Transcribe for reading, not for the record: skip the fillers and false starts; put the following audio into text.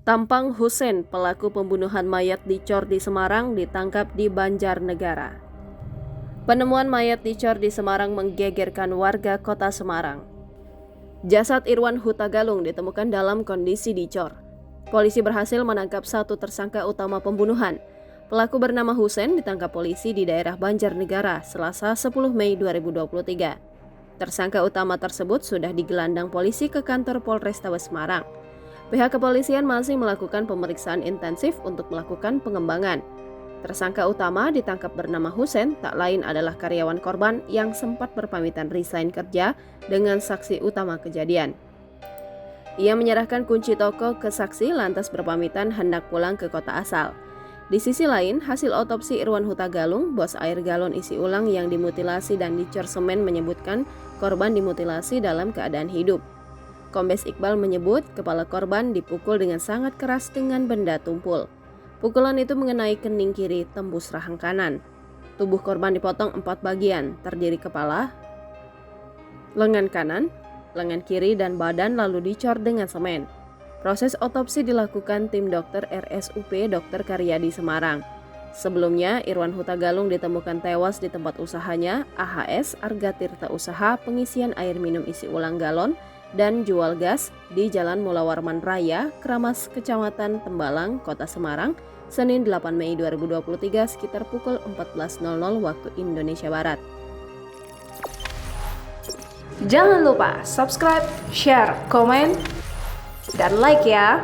Tampang Hussein, pelaku pembunuhan mayat di Cor di Semarang, ditangkap di Banjarnegara. Penemuan mayat di Cor di Semarang menggegerkan warga kota Semarang. Jasad Irwan Huta Galung ditemukan dalam kondisi dicor. Polisi berhasil menangkap satu tersangka utama pembunuhan. Pelaku bernama Hussein ditangkap polisi di daerah Banjarnegara, Selasa 10 Mei 2023. Tersangka utama tersebut sudah digelandang polisi ke kantor Polrestabes Semarang. Pihak kepolisian masih melakukan pemeriksaan intensif untuk melakukan pengembangan. Tersangka utama ditangkap bernama Hussein, tak lain adalah karyawan korban yang sempat berpamitan resign kerja dengan saksi utama kejadian. Ia menyerahkan kunci toko ke saksi lantas berpamitan hendak pulang ke kota asal. Di sisi lain, hasil otopsi Irwan Huta Galung, bos air galon isi ulang yang dimutilasi dan dicor semen menyebutkan korban dimutilasi dalam keadaan hidup. Kombes Iqbal menyebut kepala korban dipukul dengan sangat keras dengan benda tumpul. Pukulan itu mengenai kening kiri tembus rahang kanan. Tubuh korban dipotong 4 bagian, terdiri kepala, lengan kanan, lengan kiri, dan badan lalu dicor dengan semen. Proses otopsi dilakukan tim dokter RSUP Dr. Karyadi Semarang. Sebelumnya, Irwan Huta Galung ditemukan tewas di tempat usahanya AHS Arga Tirta Usaha Pengisian Air Minum Isi Ulang Galon dan Jual Gas di Jalan Mulawarman Raya, Kramas, Kecamatan Tembalang, Kota Semarang, Senin 8 Mei 2023 sekitar pukul 14.00 waktu Indonesia Barat. Jangan lupa subscribe, share, komen, dan like ya!